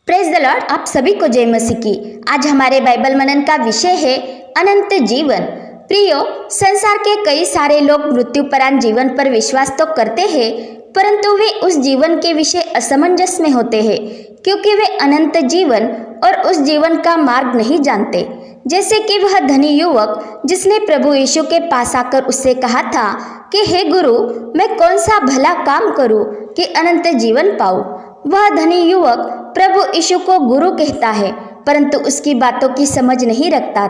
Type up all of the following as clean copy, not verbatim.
Praise the Lord. आप सभी को जय मसीह की। आज हमारे बाइबल मनन का विषय है अनंत जीवन। प्रियो, संसार के कई सारे लोग मृत्युपरांत जीवन पर विश्वास तो करते हैं, परंतु वे उस जीवन के विषय असमंजस में होते हैं, क्योंकि वे अनंत जीवन और उस जीवन का मार्ग नहीं जानते। जैसे कि वह धनी युवक जिसने प्रभु यीशु के पास आकर उससे कहा था कि हे गुरु, मैं कौन सा भला काम करूं कि अनंत जीवन पाऊं। वह धनी युवक प्रभु यीशु को गुरु कहता है, परंतु उसकी बातों की समझ नहीं रखता,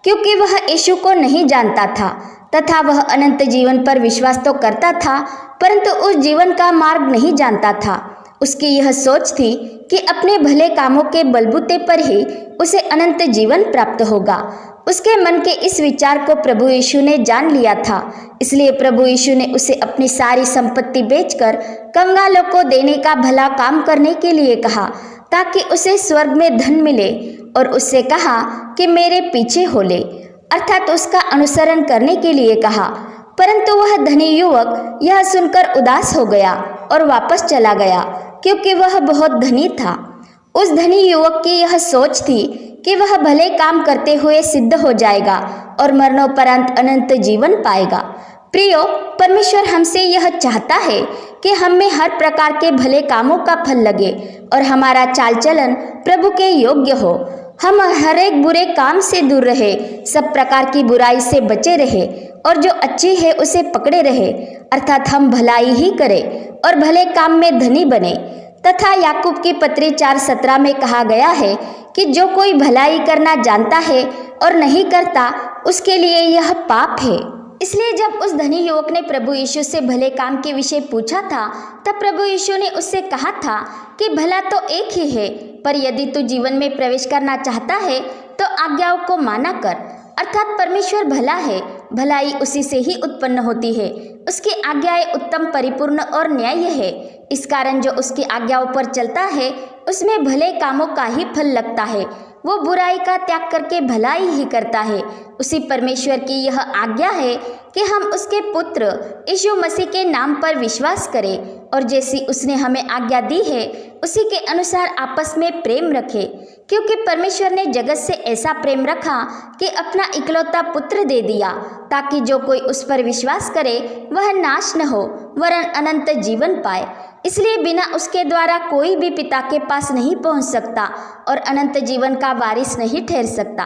क्योंकि वह यीशु को नहीं जानता था तथा वह अनंत जीवन पर विश्वास तो करता था, परंतु उस जीवन का मार्ग नहीं जानता था। उसकी यह सोच थी कि अपने भले कामों के बलबूते पर ही उसे अनंत जीवन प्राप्त होगा। उसके मन के इस विचार को प्रभु यीशु ने जान लिया था, इसलिए प्रभु यीशु ने उसे अपनी सारी संपत्ति बेचकर कंगालों को देने का भला काम करने के लिए कहा, ताकि उसे स्वर्ग में धन मिले, और उससे कहा कि मेरे पीछे हो ले, अर्थात उसका अनुसरण करने के लिए कहा। परंतु वह धनी युवक यह सुनकर उदास हो गया और वापस चला गया, क्योंकि वह बहुत धनी था। उस धनी युवक की यह सोच थी कि वह भले काम करते हुए सिद्ध हो जाएगा और मरणोपरांत अनंत जीवन पाएगा। प्रियो, परमेश्वर हमसे यह चाहता है कि हम में हर प्रकार के भले कामों का फल लगे और हमारा चाल चलन प्रभु के योग्य हो। हम हर एक बुरे काम से दूर रहे, सब प्रकार की बुराई से बचे रहे और जो अच्छी है उसे पकड़े रहे, अर्थात हम भलाई ही करें और भले काम में धनी बने। तथा याकूब की पत्री 4:17 में कहा गया है कि जो कोई भलाई करना जानता है और नहीं करता, उसके लिए यह पाप है। इसलिए जब उस धनी युवक ने प्रभु यीशु से भले काम के विषय पूछा था, तब प्रभु यीशु ने उससे कहा था कि भला तो एक ही है, पर यदि तू जीवन में प्रवेश करना चाहता है तो आज्ञाओं को माना कर। अर्थात परमेश्वर भला है, भलाई उसी से ही उत्पन्न होती है। उसकी आज्ञाएं उत्तम, परिपूर्ण और न्याय्य है। इस कारण जो उसकी आज्ञाओं पर चलता है उसमें भले कामों का ही फल लगता है। वो बुराई का त्याग करके भलाई ही करता है। उसी परमेश्वर की यह आज्ञा है कि हम उसके पुत्र यीशु मसीह के नाम पर विश्वास करें और जैसी उसने हमें आज्ञा दी है उसी के अनुसार आपस में प्रेम रखें, क्योंकि परमेश्वर ने जगत से ऐसा प्रेम रखा कि अपना इकलौता पुत्र दे दिया, ताकि जो कोई उस पर विश्वास करे वह नाश न हो वरन अनंत जीवन पाए। इसलिए बिना उसके द्वारा कोई भी पिता के पास नहीं पहुंच सकता और अनंत जीवन का वारिस नहीं ठहर सकता,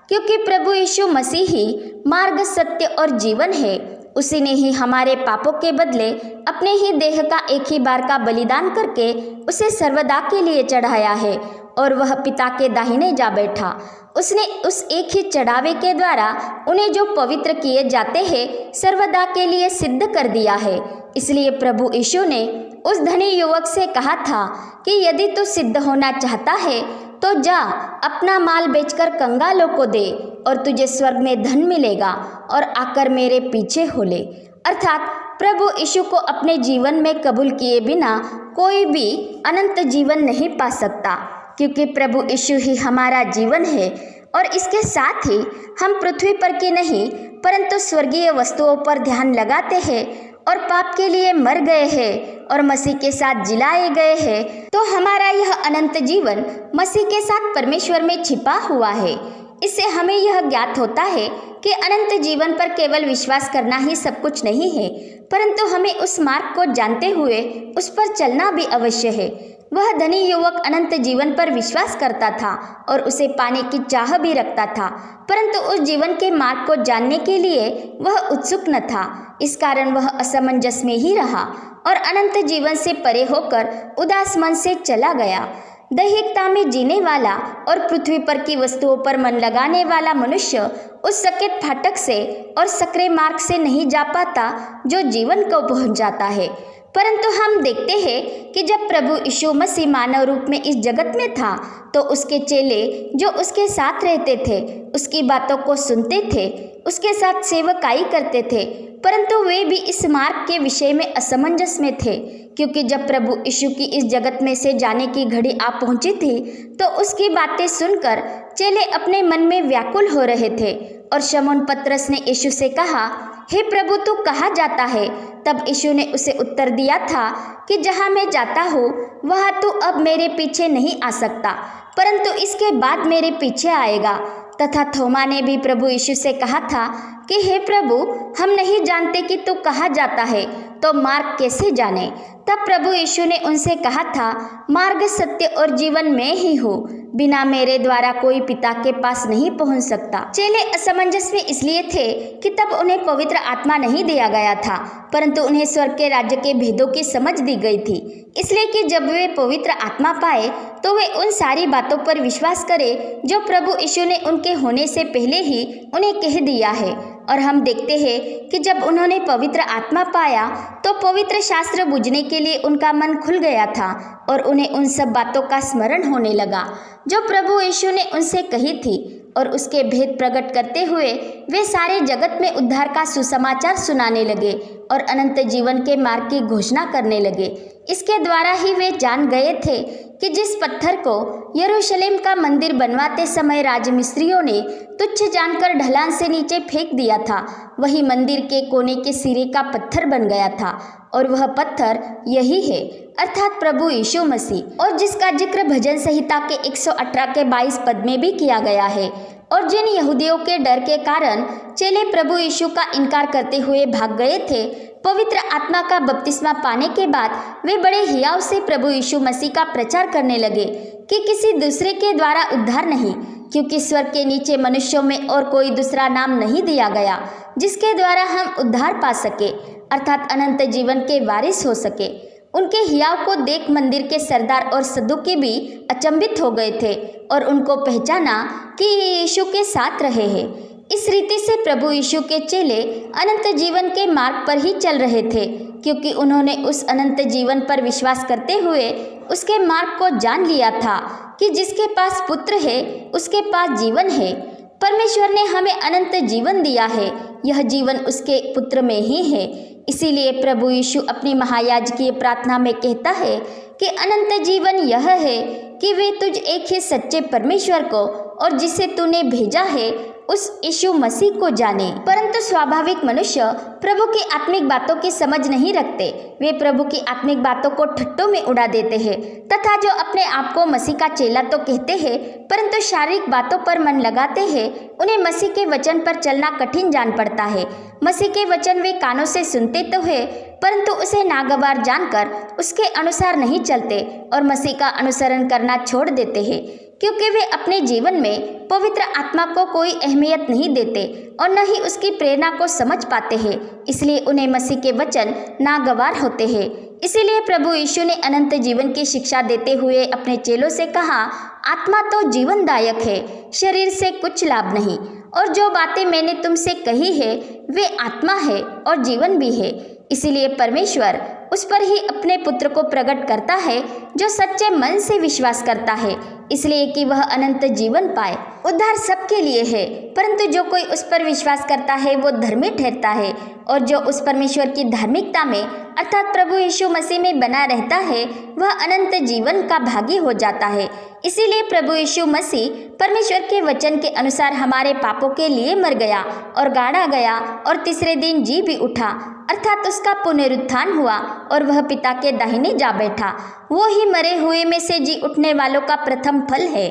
क्योंकि प्रभु यीशु मसीह ही मार्ग, सत्य और जीवन है। उसी ने ही हमारे पापों के बदले अपने ही देह का एक ही बार का बलिदान करके उसे सर्वदा के लिए चढ़ाया है और वह पिता के दाहिने जा बैठा। उसने उस एक ही चढ़ावे के द्वारा उन्हें जो पवित्र किए जाते हैं सर्वदा के लिए सिद्ध कर दिया है। इसलिए प्रभु यीशु ने उस धनी युवक से कहा था कि यदि तू सिद्ध होना चाहता है तो जा, अपना माल बेचकर कंगालों को दे और तुझे स्वर्ग में धन मिलेगा, और आकर मेरे पीछे हो ले। अर्थात प्रभु यीशु को अपने जीवन में कबूल किए बिना कोई भी अनंत जीवन नहीं पा सकता, क्योंकि प्रभु यीशु ही हमारा जीवन है। और इसके साथ ही हम पृथ्वी पर की नहीं परंतु स्वर्गीय वस्तुओं पर ध्यान लगाते हैं और पाप के लिए मर गए हैं और मसीह के साथ जिलाए गए हैं, तो हमारा यह अनंत जीवन मसीह के साथ परमेश्वर में छिपा हुआ है। इससे हमें यह ज्ञात होता है कि अनंत जीवन पर केवल विश्वास करना ही सब कुछ नहीं है, परंतु हमें उस मार्ग को जानते हुए उस पर चलना भी अवश्य है। वह धनी युवक अनंत जीवन पर विश्वास करता था और उसे पाने की चाह भी रखता था, परंतु उस जीवन के मार्ग को जानने के लिए वह उत्सुक न था। इस कारण वह असमंजस में ही रहा और अनंत जीवन से परे होकर उदास मन से चला गया। दैहिकता में जीने वाला और पृथ्वी पर की वस्तुओं पर मन लगाने वाला मनुष्य उस सकेत फाटक से और सकरे मार्ग से नहीं जा पाता जो जीवन को पहुंच जाता है। परंतु हम देखते हैं कि जब प्रभु यीशु मसीह मानव रूप में इस जगत में था तो उसके चेले जो उसके साथ रहते थे उसकी बातों को सुनते थे, उसके साथ सेवकाई करते थे, परंतु वे भी इस मार्ग के विषय में असमंजस में थे, क्योंकि जब प्रभु यीशु की इस जगत में से जाने की घड़ी आ पहुंची थी तो उसकी बातें सुनकर चेले अपने मन में व्याकुल हो रहे थे और शमौन पतरस ने यीशु से कहा, हे प्रभु, तू कहाँ जाता है? तब यीशु ने उसे उत्तर दिया था कि जहाँ मैं जाता हूँ वहाँ तू अब मेरे पीछे नहीं आ सकता, परंतु इसके बाद मेरे पीछे आएगा। तथा थोमा ने भी प्रभु यीशु से कहा था कि हे प्रभु, हम नहीं जानते कि तू कहाँ जाता है, तो मार्ग कैसे जाने? तब प्रभु यीशु ने उनसे कहा था, मार्ग, सत्य और जीवन मैं ही हूँ, बिना मेरे द्वारा कोई पिता के पास नहीं पहुँच सकता। चेले असमंजस में इसलिए थे कि तब उन्हें पवित्र आत्मा नहीं दिया गया था, परंतु उन्हें स्वर्ग के राज्य के भेदों की समझ दी गई थी, इसलिए कि जब वे पवित्र आत्मा पाए तो वे उन सारी बातों पर विश्वास करें जो प्रभु यीशु ने उनके होने से पहले ही उन्हें कह दिया है। और हम देखते हैं कि जब उन्होंने पवित्र आत्मा पाया तो पवित्र शास्त्र बुझने के लिए उनका मन खुल गया था और उन्हें उन सब बातों का स्मरण होने लगा जो प्रभु यीशु ने उनसे कही थी, और उसके भेद प्रकट करते हुए वे सारे जगत में उद्धार का सुसमाचार सुनाने लगे और अनंत जीवन के मार्ग की घोषणा करने लगे। इसके द्वारा ही वे जान गए थे कि जिस पत्थर को यरूशलेम का मंदिर बनवाते समय राजमिस्त्रियों ने तुच्छ जानकर ढलान से नीचे फेंक दिया था, वही मंदिर के कोने के सिरे का पत्थर बन गया था, और वह पत्थर यही है, अर्थात प्रभु यीशु मसीह, और जिसका जिक्र भजन संहिता के 118 के 22 पद में भी किया गया है। और जिन यहूदियों के डर के कारण चेले प्रभु यीशु का इनकार करते हुए भाग गए थे, पवित्र आत्मा का बपतिस्मा पाने के बाद वे बड़े हियाव से प्रभु यीशु मसीह का प्रचार करने लगे कि किसी दूसरे के द्वारा उद्धार नहीं, क्योंकि स्वर्ग के नीचे मनुष्यों में और कोई दूसरा नाम नहीं दिया गया जिसके द्वारा हम उद्धार पा सके, अर्थात अनंत जीवन के वारिस हो सके। उनके हियाव को देख मंदिर के सरदार और सदुकी भी अचंभित हो गए थे और उनको पहचाना कि ये यीशु के साथ रहे हैं। इस रीति से प्रभु यीशु के चेले अनंत जीवन के मार्ग पर ही चल रहे थे, क्योंकि उन्होंने उस अनंत जीवन पर विश्वास करते हुए उसके मार्ग को जान लिया था कि जिसके पास पुत्र है उसके पास जीवन है। परमेश्वर ने हमें अनंत जीवन दिया है, यह जीवन उसके पुत्र में ही है। इसीलिए प्रभु यीशु अपनी महायाजकीय प्रार्थना में कहता है कि अनंत जीवन यह है कि वे तुझ एक ही सच्चे परमेश्वर को और जिसे तूने भेजा है उस यीशु मसीह को जाने। परंतु स्वाभाविक मनुष्य प्रभु की आत्मिक बातों की समझ नहीं रखते। वे प्रभु की आत्मिक बातों को ठट्टों में उड़ा देते हैं तथा जो अपने आप को मसीह का चेला तो कहते हैं परंतु शारीरिक बातों पर मन लगाते हैं, उन्हें मसीह के वचन पर चलना कठिन जान पड़ता है। मसीह के वचन वे कानों से सुनते तो है परंतु उसे नागवार जानकर उसके अनुसार नहीं चलते और मसीह का अनुसरण करना छोड़ देते हैं, क्योंकि वे अपने जीवन में पवित्र आत्मा को कोई अहमियत नहीं देते और न ही उसकी प्रेरणा को समझ पाते हैं। इसलिए उन्हें मसीह के वचन नागवार होते हैं। इसीलिए प्रभु यीशु ने अनंत जीवन की शिक्षा देते हुए अपने चेलों से कहा, आत्मा तो जीवनदायक है, शरीर से कुछ लाभ नहीं। और जो बातें मैंने तुमसे कही है वे आत्मा है और जीवन भी है। इसीलिए परमेश्वर उस पर ही अपने पुत्र को प्रकट करता है जो सच्चे मन से विश्वास करता है, इसलिए कि वह अनंत जीवन पाए। उद्धार सबके लिए है, परंतु जो कोई उस पर विश्वास करता है वो धर्मी ठहरता है, और जो उस परमेश्वर की धार्मिकता में अर्थात प्रभु यीशु मसीह में बना रहता है वह अनंत जीवन का भागी हो जाता है। इसीलिए प्रभु यीशु मसीह परमेश्वर के वचन के अनुसार हमारे पापों के लिए मर गया और गाड़ा गया और तीसरे दिन जी भी उठा, अर्थात उसका पुनरुत्थान हुआ और वह पिता के दाहिने जा बैठा। वो ही मरे हुए में से जी उठने वालों का प्रथम फल है।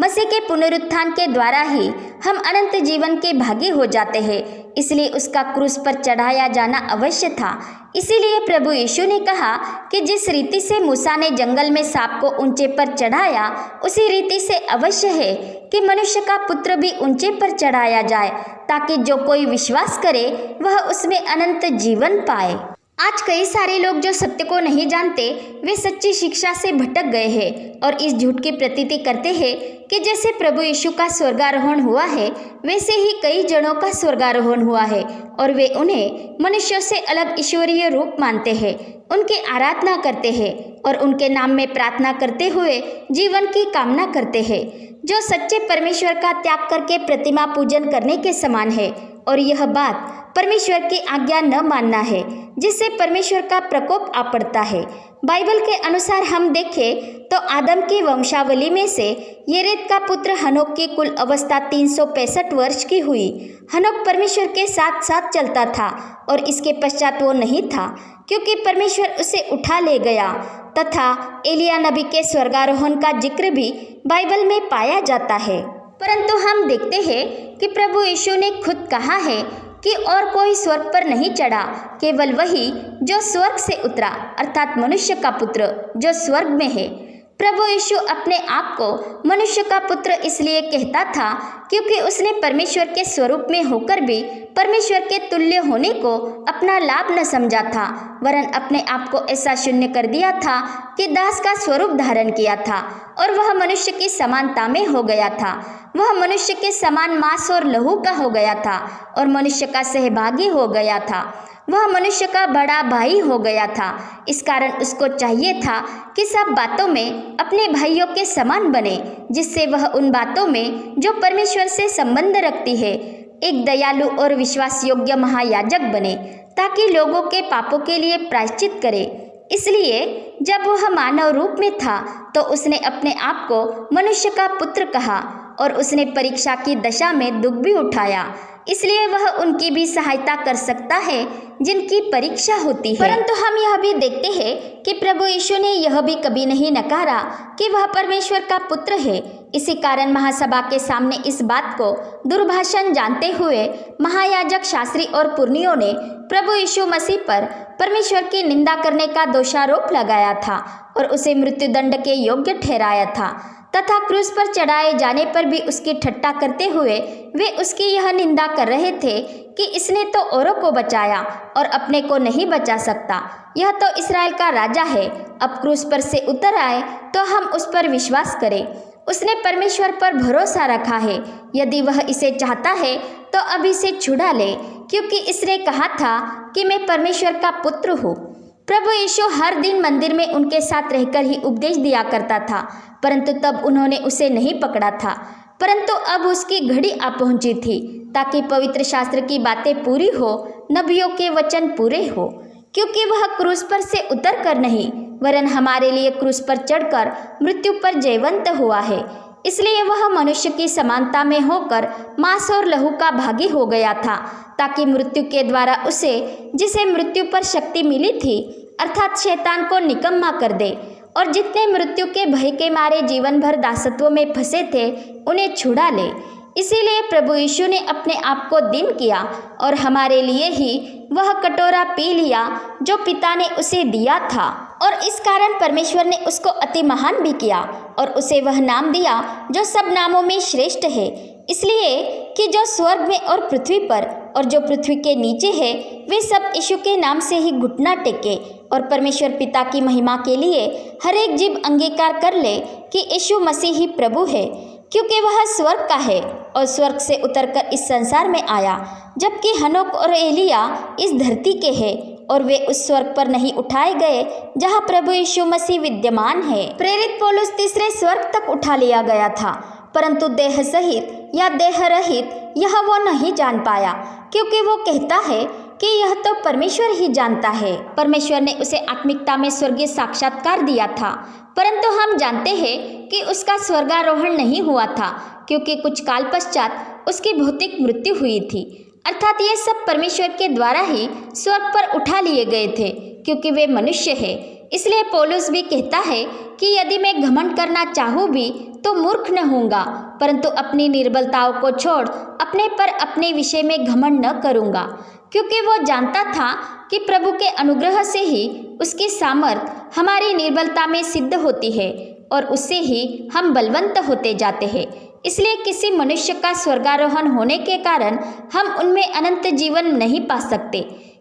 मसीह के पुनरुत्थान के द्वारा ही हम अनंत जीवन के भागी हो जाते हैं, इसलिए उसका क्रूस पर चढ़ाया जाना अवश्य था। इसीलिए प्रभु यीशु ने कहा कि जिस रीति से मूसा ने जंगल में सांप को ऊंचे पर चढ़ाया उसी रीति से अवश्य है कि मनुष्य का पुत्र भी ऊंचे पर चढ़ाया जाए, ताकि जो कोई विश्वास करे वह उसमें अनंत जीवन पाए। आज कई सारे लोग जो सत्य को नहीं जानते वे सच्ची शिक्षा से भटक गए हैं और इस झूठ की प्रतीति करते हैं कि जैसे प्रभु यीशु का स्वर्गारोहण हुआ है वैसे ही कई जनों का स्वर्गारोहण हुआ है, और वे उन्हें मनुष्यों से अलग ईश्वरीय रूप मानते हैं, उनकी आराधना करते हैं और उनके नाम में प्रार्थना करते हुए जीवन की कामना करते हैं, जो सच्चे परमेश्वर का त्याग करके प्रतिमा पूजन करने के समान है। और यह बात परमेश्वर की आज्ञा न मानना है, जिससे परमेश्वर का प्रकोप आ पड़ता है। बाइबल के अनुसार हम देखें तो आदम की वंशावली में से येरेद का पुत्र हनोक की कुल अवस्था 365 वर्ष की हुई। हनोक परमेश्वर के साथ साथ चलता था और इसके पश्चात वो नहीं था, क्योंकि परमेश्वर उसे उठा ले गया। तथा एलिया नबी के स्वर्गारोहण का जिक्र भी बाइबल में पाया जाता है। परंतु हम देखते हैं कि प्रभु यीशु ने खुद कहा है कि और कोई स्वर्ग पर नहीं चढ़ा, केवल वही जो स्वर्ग से उतरा, अर्थात मनुष्य का पुत्र जो स्वर्ग में है। प्रभु यीशु अपने आप को मनुष्य का पुत्र इसलिए कहता था क्योंकि उसने परमेश्वर के स्वरूप में होकर भी परमेश्वर के तुल्य होने को अपना लाभ न समझा था, वरन अपने आप को ऐसा शून्य कर दिया था कि दास का स्वरूप धारण किया था और वह मनुष्य की समानता में हो गया था। वह मनुष्य के समान मांस और लहू का हो गया था और मनुष्य का सहभागी हो गया था। वह मनुष्य का बड़ा भाई हो गया था। इस कारण उसको चाहिए था कि सब बातों में अपने भाइयों के समान बने, जिससे वह उन बातों में जो परमेश्वर से संबंध रखती है एक दयालु और विश्वास योग्य महायाजक बने, ताकि लोगों के पापों के लिए प्रायश्चित करे। इसलिए जब वह मानव रूप में था तो उसने अपने आप को मनुष्य का पुत्र कहा और उसने परीक्षा की दशा में दुख भी उठाया, इसलिए वह उनकी भी सहायता कर सकता है जिनकी परीक्षा होती है। परंतु हम यह भी देखते हैं कि प्रभु यीशु ने यह भी कभी नहीं नकारा कि वह परमेश्वर का पुत्र है। इसी कारण महासभा के सामने इस बात को दुर्भाषण जानते हुए महायाजक, शास्त्री और पुरनियों ने प्रभु यीशु मसीह पर परमेश्वर की निंदा करने का दोषारोप लगाया था और उसे मृत्युदंड के योग्य ठहराया था। तथा क्रूस पर चढ़ाए जाने पर भी उसकी ठट्टा करते हुए वे उसकी यह निंदा कर रहे थे कि इसने तो औरों को बचाया और अपने को नहीं बचा सकता। यह तो इस्राएल का राजा है, अब क्रूस पर से उतर आए तो हम उस पर विश्वास करें। उसने परमेश्वर पर भरोसा रखा है। यदि वह इसे चाहता है तो अब इसे छुड़ा ले, क्योंकि इसने कहा था कि मैं परमेश्वर का पुत्र हूँ। प्रभु यीशु हर दिन मंदिर में उनके साथ रहकर ही उपदेश दिया करता था, परंतु तब उन्होंने उसे नहीं पकड़ा था। परंतु अब उसकी घड़ी आ पहुंची थी ताकि पवित्र शास्त्र की बातें पूरी हो, नबियों के वचन पूरे हो, क्योंकि वह क्रूस पर से उतर कर नहीं वरन हमारे लिए क्रूस पर चढ़कर मृत्यु पर जयवंत हुआ है। इसलिए वह मनुष्य की समानता में होकर मांस और लहू का भागी हो गया था, ताकि मृत्यु के द्वारा उसे, जिसे मृत्यु पर शक्ति मिली थी, अर्थात शैतान को निकम्मा कर दे और जितने मृत्यु के भय के मारे जीवन भर दासत्व में फंसे थे उन्हें छुड़ा ले। इसीलिए प्रभु यीशु ने अपने आप को दीन किया और हमारे लिए ही वह कटोरा पी लिया जो पिता ने उसे दिया था, और इस कारण परमेश्वर ने उसको अति महान भी किया और उसे वह नाम दिया जो सब नामों में श्रेष्ठ है, इसलिए कि जो स्वर्ग में और पृथ्वी पर और जो पृथ्वी के नीचे है वे सब यीशु के नाम से ही घुटना टेके और परमेश्वर पिता की महिमा के लिए हर एक जीव अंगीकार कर ले कि यीशु मसीह ही प्रभु है, क्योंकि वह स्वर्ग का है और स्वर्ग से उतरकर इस संसार में आया, जबकि हनोक और एलिया इस धरती के हैं और वे उस स्वर्ग पर नहीं उठाए गए जहां प्रभु यीशु मसीह विद्यमान है। प्रेरित पौलुस तीसरे स्वर्ग तक उठा लिया गया था, परंतु देह सहित या देह रहित यह वो नहीं जान पाया, क्योंकि वो कहता है कि यह तो परमेश्वर ही जानता है। परमेश्वर ने उसे आत्मिकता में स्वर्गीय साक्षात्कार दिया था, परंतु हम जानते हैं कि उसका स्वर्गारोहण नहीं हुआ था, क्योंकि कुछ काल पश्चात उसकी भौतिक मृत्यु हुई थी। अर्थात ये सब परमेश्वर के द्वारा ही स्वर्ग पर उठा लिए गए थे, क्योंकि वे मनुष्य है। इसलिए पौलुस भी कहता है कि यदि मैं घमंड करना चाहूँ भी तो मूर्ख न होऊंगा, परंतु अपनी निर्बलताओं को छोड़ अपने पर अपने विषय में घमंड न करूँगा, क्योंकि वो जानता था कि प्रभु के अनुग्रह से ही उसकी सामर्थ हमारी निर्बलता में सिद्ध होती है और उससे ही हम बलवंत होते जाते हैं। इसलिए किसी मनुष्य का स्वर्गारोहण होने के कारण हम उनमें अनंत जीवन नहीं पा सकते,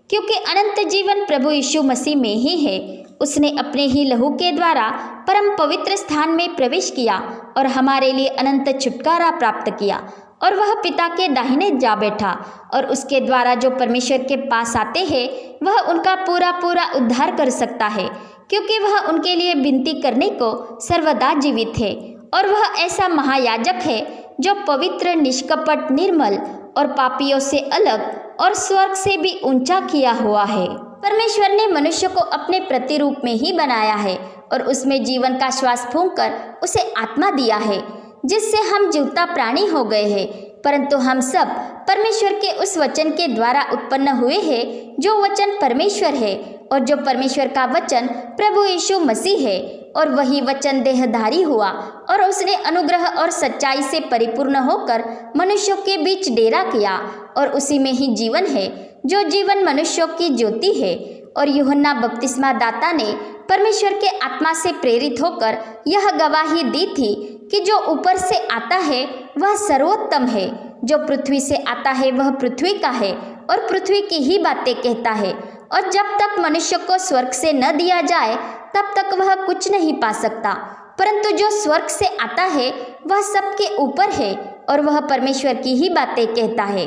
क्योंकि अनंत जीवन प्रभु यीशु मसीह में ही है। उसने अपने ही लहू के द्वारा परम पवित्र स्थान में प्रवेश किया और हमारे लिए अनंत छुटकारा प्राप्त किया, और वह पिता के दाहिने जा बैठा, और उसके द्वारा जो परमेश्वर के पास आते हैं वह उनका पूरा पूरा उद्धार कर सकता है, क्योंकि वह उनके लिए विनती करने को सर्वदा जीवित है। और वह ऐसा महायाजक है जो पवित्र, निष्कपट, निर्मल और पापियों से अलग और स्वर्ग से भी ऊंचा किया हुआ है। परमेश्वर ने मनुष्य को अपने प्रतिरूप में ही बनाया है और उसमें जीवन का श्वास फूंककर उसे आत्मा दिया है, जिससे हम जीवता प्राणी हो गए हैं। परंतु हम सब परमेश्वर के उस वचन के द्वारा उत्पन्न हुए हैं, जो वचन परमेश्वर है, और जो परमेश्वर का वचन प्रभु यीशु मसीह है। और वही वचन देहधारी हुआ और उसने अनुग्रह और सच्चाई से परिपूर्ण होकर मनुष्यों के बीच डेरा किया, और उसी में ही जीवन है, जो जीवन मनुष्यों की ज्योति है। और यूहन्ना बपतिस्मा दाता ने परमेश्वर के आत्मा से प्रेरित होकर यह गवाही दी थी कि जो ऊपर से आता है वह सर्वोत्तम है, जो पृथ्वी से आता है वह पृथ्वी का है और पृथ्वी की ही बातें कहता है। और जब तक मनुष्य को स्वर्ग से न दिया जाए तब तक वह कुछ नहीं पा सकता, परंतु जो स्वर्ग से आता है वह सबके ऊपर है और वह परमेश्वर की ही बातें कहता है।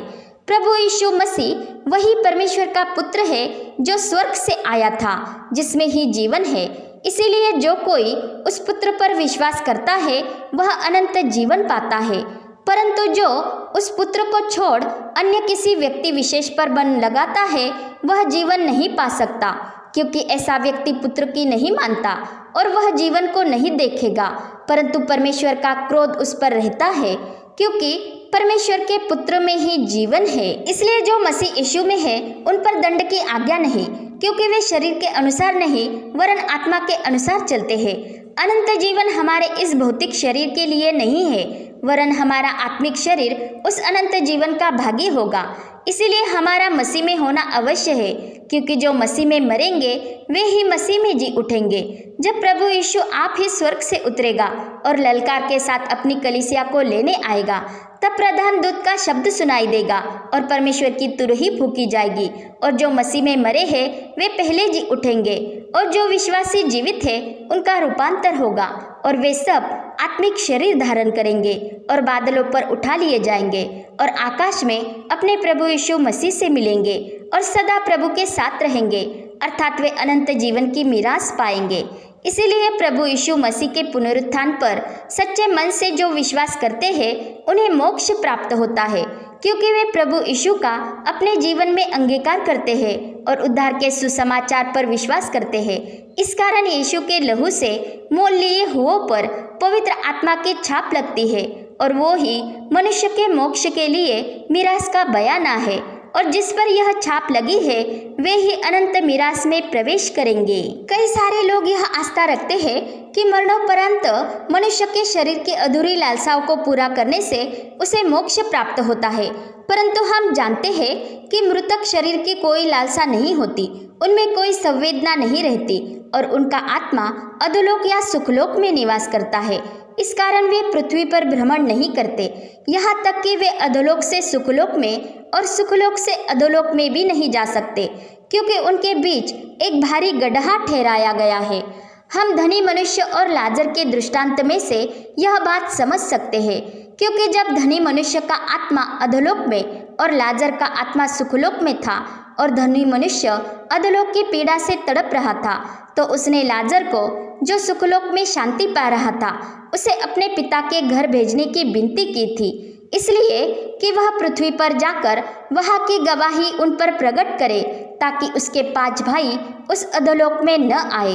प्रभु यीशु मसीह वही परमेश्वर का पुत्र है जो स्वर्ग से आया था, जिसमें ही जीवन है। इसीलिए जो कोई उस पुत्र पर विश्वास करता है वह अनंत जीवन पाता है। परंतु जो उस पुत्र को छोड़ अन्य किसी व्यक्ति विशेष पर बन लगाता है वह जीवन नहीं पा सकता, क्योंकि ऐसा व्यक्ति पुत्र की नहीं मानता और वह जीवन को नहीं देखेगा, परंतु परमेश्वर का क्रोध उस पर रहता है, क्योंकि परमेश्वर के पुत्र में ही जीवन है। इसलिए जो मसीह यीशु में है उन पर दंड की आज्ञा नहीं, क्योंकि वे शरीर के अनुसार नहीं वरन आत्मा के अनुसार चलते हैं। अनंत जीवन हमारे इस भौतिक शरीर के लिए नहीं है, वरन हमारा आत्मिक शरीर उस अनंत जीवन का भागी होगा। इसीलिए हमारा मसीह में होना अवश्य है, क्योंकि जो मसीह में मरेंगे वे ही मसीह में जी उठेंगे। जब प्रभु यीशु आप ही स्वर्ग से उतरेगा और ललकार के साथ अपनी कलीसिया को लेने आएगा, तब प्रधान दूत का शब्द सुनाई देगा और परमेश्वर की तुरही फूकी जाएगी, और जो मसीह में मरे हैं वे पहले जी उठेंगे, और जो विश्वासी जीवित है उनका रूपांतर होगा, और वे सब आत्मिक शरीर धारण करेंगे और बादलों पर उठा लिए जाएंगे और आकाश में अपने प्रभु यीशु मसीह से मिलेंगे और सदा प्रभु के साथ रहेंगे, अर्थात वे अनंत जीवन की मीरास पाएंगे। इसीलिए प्रभु यीशु मसीह के पुनरुत्थान पर सच्चे मन से जो विश्वास करते हैं उन्हें मोक्ष प्राप्त होता है, क्योंकि वे प्रभु यीशु का अपने जीवन में अंगीकार करते हैं और उद्धार के सुसमाचार पर विश्वास करते हैं। इस कारण यीशु के लहू से मोल लिए हुओं पर पवित्र आत्मा की छाप लगती है, और वो ही मनुष्य के मोक्ष के लिए मीरास का बयाना है, और जिस पर यह छाप लगी है वे ही अनंत मीरास में प्रवेश करेंगे। कई सारे लोग यह आस्था रखते हैं कि मरणोपरांत मनुष्य के शरीर की अधूरी लालसाओं को पूरा करने से उसे मोक्ष प्राप्त होता है, परंतु हम जानते हैं कि मृतक शरीर की कोई लालसा नहीं होती, उनमें कोई संवेदना नहीं रहती और उनका आत्मा अधोलोक या सुखलोक में निवास करता है। इस कारण वे पृथ्वी पर भ्रमण नहीं करते, यहाँ तक कि वे अधोलोक से सुखलोक में और सुखलोक से अधोलोक में भी नहीं जा सकते, क्योंकि उनके बीच एक भारी गड्ढा ठहराया गया है। हम धनी मनुष्य और लाजर के दृष्टांत में से यह बात समझ सकते हैं, क्योंकि जब धनी मनुष्य का आत्मा अधोलोक में और लाजर का आत्मा सुखलोक में था और धनी मनुष्य अधोलोक की पीड़ा से तड़प रहा था, तो उसने लाजर को जो सुखलोक में शांति पा रहा था उसे अपने पिता के घर भेजने की विनती की थी, इसलिए कि वह पृथ्वी पर जाकर वहाँ की गवाही उन पर प्रकट करे, ताकि उसके 5 भाई उस अधोलोक में न आए।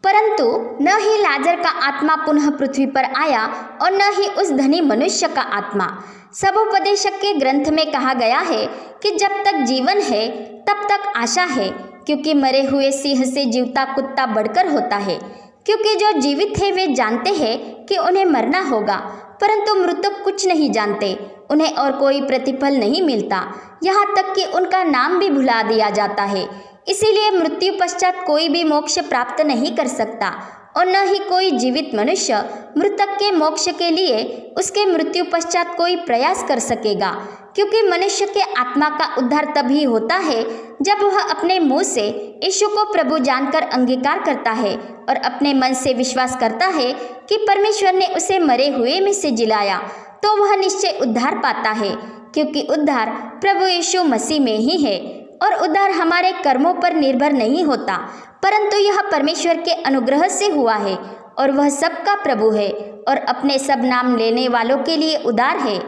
परंतु न ही लाजर का आत्मा पुनः पृथ्वी पर आया और न ही उस धनी मनुष्य का आत्मा। सबोपदेशक के ग्रंथ में कहा गया है कि जब तक जीवन है तब तक आशा है, क्योंकि मरे हुए सिंह से जीवता कुत्ता बढ़कर होता है। क्योंकि जो जीवित है वे जानते हैं कि उन्हें मरना होगा, परंतु मृतक कुछ नहीं जानते, उन्हें और कोई प्रतिफल नहीं मिलता, यहाँ तक कि उनका नाम भी भुला दिया जाता है। इसीलिए मृत्यु पश्चात कोई भी मोक्ष प्राप्त नहीं कर सकता और न ही कोई जीवित मनुष्य मृतक के मोक्ष के लिए उसके मृत्यु पश्चात कोई प्रयास कर सकेगा, क्योंकि मनुष्य के आत्मा का उद्धार तभी होता है जब वह अपने मुंह से यीशु को प्रभु जानकर अंगीकार करता है और अपने मन से विश्वास करता है कि परमेश्वर ने उसे मरे हुए में से जिलाया, तो वह निश्चय उद्धार पाता है, क्योंकि उद्धार प्रभु यीशु मसीह में ही है। और उद्धार हमारे कर्मों पर निर्भर नहीं होता, परंतु यह परमेश्वर के अनुग्रह से हुआ है, और वह सबका प्रभु है और अपने सब नाम लेने वालों के लिए उदार है।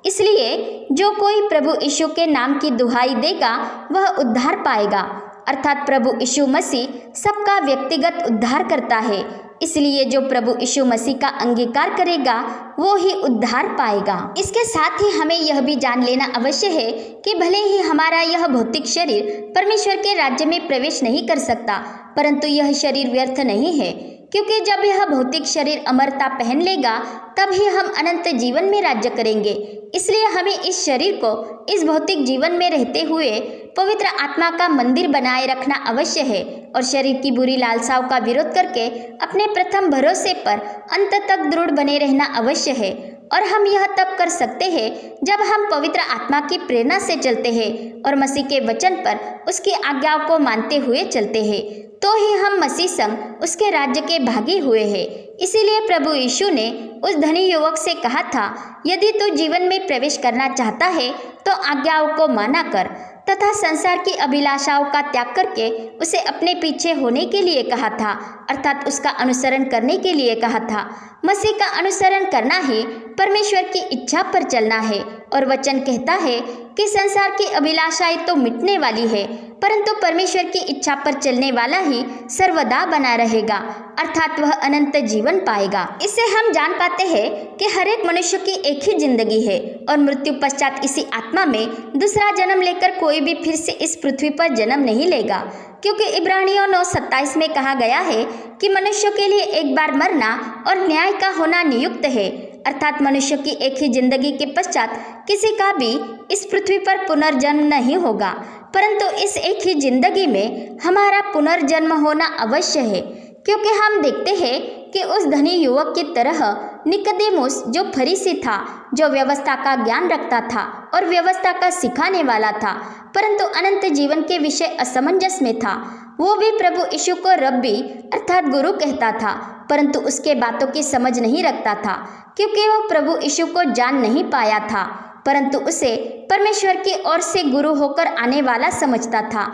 इसलिए जो कोई प्रभु यीशु के नाम की दुहाई देगा वह उद्धार पाएगा, अर्थात प्रभु यीशु मसीह सबका व्यक्तिगत उद्धार करता है। इसलिए जो प्रभु यीशु मसीह का अंगीकार करेगा वो ही उद्धार पाएगा। इसके साथ ही हमें यह भी जान लेना अवश्य है कि भले ही हमारा यह भौतिक शरीर परमेश्वर के राज्य में प्रवेश नहीं कर सकता, परंतु यह शरीर व्यर्थ नहीं है, क्योंकि जब यह भौतिक शरीर अमरता पहन लेगा तब ही हम अनंत जीवन में राज्य करेंगे। इसलिए हमें इस शरीर को इस भौतिक जीवन में रहते हुए पवित्र आत्मा का मंदिर बनाए रखना अवश्य है और शरीर की बुरी लालसाओं का विरोध करके अपने प्रथम भरोसे पर अंत तक दृढ़ बने रहना अवश्य है। और हम यह तब कर सकते हैं जब हम पवित्र आत्मा की प्रेरणा से चलते हैं और मसीह के वचन पर उसकी आज्ञाओं को मानते हुए चलते हैं, तो ही हम मसीह संग उसके राज्य के भागी हुए हैं। इसीलिए प्रभु यीशु ने उस धनी युवक से कहा था, यदि तू जीवन में प्रवेश करना चाहता है तो आज्ञाओं को माना कर, तथा संसार की अभिलाषाओं का त्याग करके उसे अपने पीछे होने के लिए कहा था, अर्थात उसका अनुसरण करने के लिए कहा था। मसीह का अनुसरण करना ही परमेश्वर की इच्छा पर चलना है। और वचन कहता है कि संसार की अभिलाषाएं तो मिटने वाली है, परंतु परमेश्वर की इच्छा पर चलने वाला ही सर्वदा बना रहेगा, अर्थात वह अनंत जीवन पाएगा। इससे हम जान पाते हैं कि हर एक मनुष्य की एक ही जिंदगी है और मृत्यु पश्चात इसी आत्मा में दूसरा जन्म लेकर कोई भी फिर से इस पृथ्वी पर जन्म नहीं लेगा, क्योंकि इब्रानियों 9:27 में कहा गया है कि मनुष्य के लिए एक बार मरना और न्याय का होना नियुक्त है, अर्थात मनुष्य की एक ही जिंदगी के पश्चात किसी का भी इस पृथ्वी पर पुनर्जन्म नहीं होगा, परंतु इस एक ही जिंदगी में हमारा पुनर्जन्म होना अवश्य है। क्योंकि हम देखते हैं कि उस धनी युवक की तरह निकोदेमुस जो फरीसी था, जो व्यवस्था का ज्ञान रखता था और व्यवस्था का सिखाने वाला था, परंतु अनंत जीवन के विषय असमंजस में था, वो भी प्रभु यीशु को रब्बी अर्थात गुरु कहता था, परंतु उसके बातों की समझ नहीं रखता था, क्योंकि वह प्रभु यीशु को जान नहीं पाया था, परंतु उसे परमेश्वर की ओर से गुरु होकर आने वाला समझता था।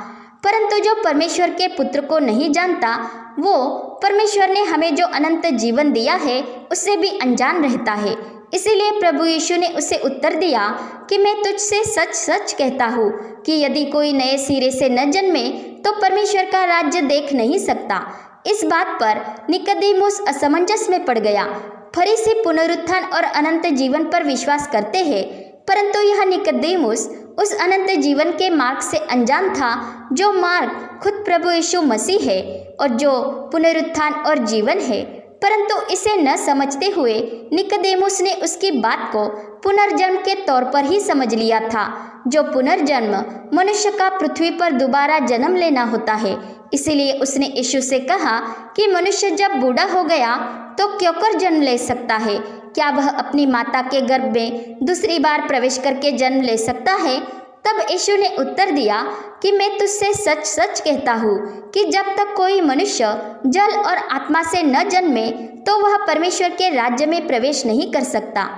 परंतु जो परमेश्वर के पुत्र को नहीं जानता, वो परमेश्वर ने हमें जो अनंत जीवन दिया है उससे भी अनजान रहता है। इसीलिए प्रभु यीशु ने उसे उत्तर दिया कि मैं तुझसे सच सच कहता हूँ कि यदि कोई नए सिरे से न जन्मे तो परमेश्वर का राज्य देख नहीं सकता। इस बात पर निकोदेमुस असमंजस में पड़ गया। फरीसी पुनरुत्थान और अनंत जीवन पर विश्वास करते हैं, परंतु यह निकोदेमुस उस अनंत जीवन के मार्ग से अनजान था, जो मार्ग खुद प्रभु यीशु मसीह है और जो पुनरुत्थान और जीवन है। परंतु इसे न समझते हुए निकोदेमुस ने उसकी बात को पुनर्जन्म के तौर पर ही समझ लिया था, जो पुनर्जन्म मनुष्य का पृथ्वी पर दोबारा जन्म लेना होता है। इसीलिए उसने यीशु से कहा कि मनुष्य जब बूढ़ा हो गया तो क्यों कर जन्म ले सकता है? क्या वह अपनी माता के गर्भ में दूसरी बार प्रवेश करके जन्म ले सकता है? तब यीशु ने उत्तर दिया कि मैं तुझसे सच सच कहता हूँ कि जब तक कोई मनुष्य जल और आत्मा से न जन्मे तो वह परमेश्वर के राज्य में प्रवेश नहीं कर सकता।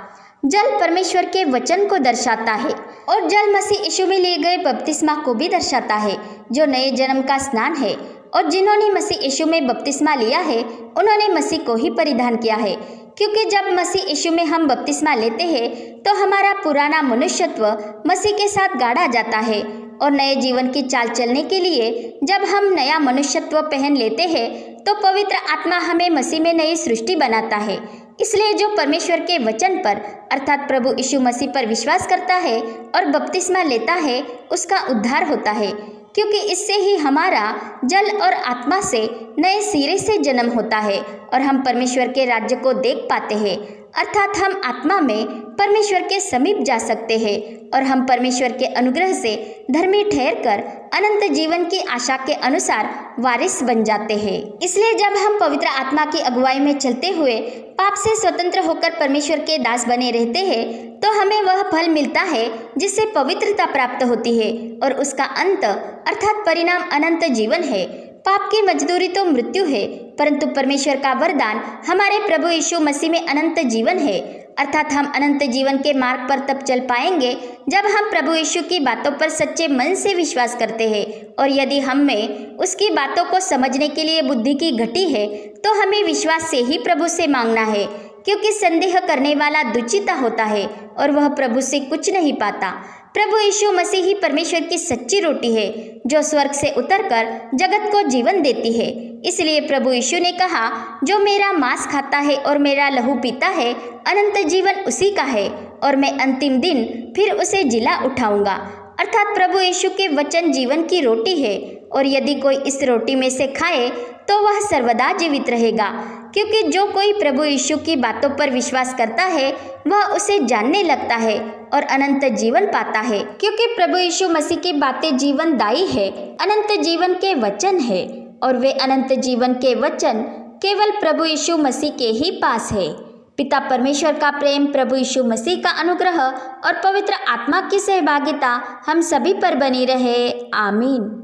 जल परमेश्वर के वचन को दर्शाता है और जल मसीह यीशु में लिए गए बपतिस्मा को भी दर्शाता है, जो नए जन्म का स्नान है। और जिन्होंने मसीह यीशु में बपतिस्मा लिया है उन्होंने मसीह को ही परिधान किया है, क्योंकि जब मसीह यीशु में हम बपतिस्मा लेते हैं तो हमारा पुराना मनुष्यत्व मसीह के साथ गाड़ा जाता है और नए जीवन की चाल चलने के लिए जब हम नया मनुष्यत्व पहन लेते हैं तो पवित्र आत्मा हमें मसीह में नई सृष्टि बनाता है। इसलिए जो परमेश्वर के वचन पर अर्थात प्रभु यीशु मसीह पर विश्वास करता है और बपतिस्मा लेता है उसका उद्धार होता है, क्योंकि इससे ही हमारा जल और आत्मा से नए सिरे से जन्म होता है और हम परमेश्वर के राज्य को देख पाते हैं, अर्थात हम आत्मा में परमेश्वर के समीप जा सकते हैं और हम परमेश्वर के अनुग्रह से धर्मी ठहरकर अनंत जीवन की आशा के अनुसार वारिस बन जाते हैं। इसलिए जब हम पवित्र आत्मा की अगुवाई में चलते हुए पाप से स्वतंत्र होकर परमेश्वर के दास बने रहते हैं तो हमें वह फल मिलता है जिससे पवित्रता प्राप्त होती है और उसका अंत अर्थात परिणाम अनंत जीवन है। पाप की मजदूरी तो मृत्यु है, परंतु परमेश्वर का वरदान हमारे प्रभु यीशु मसीह में अनंत जीवन है, अर्थात हम अनंत जीवन के मार्ग पर तब चल पाएंगे जब हम प्रभु यीशु की बातों पर सच्चे मन से विश्वास करते हैं। और यदि हम में उसकी बातों को समझने के लिए बुद्धि की घटी है तो हमें विश्वास से ही प्रभु से मांगना है, क्योंकि संदेह करने वाला दुचिता होता है और वह प्रभु से कुछ नहीं पाता। प्रभु यीशु मसीह ही परमेश्वर की सच्ची रोटी है जो स्वर्ग से उतरकर जगत को जीवन देती है। इसलिए प्रभु यीशु ने कहा, जो मेरा मांस खाता है और मेरा लहू पीता है अनंत जीवन उसी का है और मैं अंतिम दिन फिर उसे जिला उठाऊंगा। अर्थात प्रभु यीशु के वचन जीवन की रोटी है और यदि कोई इस रोटी में से खाए तो वह सर्वदा जीवित रहेगा। क्योंकि जो कोई प्रभु यीशु की बातों पर विश्वास करता है वह उसे जानने लगता है और अनंत जीवन पाता है। क्योंकि प्रभु यीशु मसीह की बातें जीवनदायी है, अनंत जीवन के वचन है और वे अनंत जीवन के वचन केवल प्रभु यीशु मसीह के ही पास है। पिता परमेश्वर का प्रेम, प्रभु यीशु मसीह का अनुग्रह और पवित्र आत्मा की सहभागिता हम सभी पर बनी रहे। आमीन।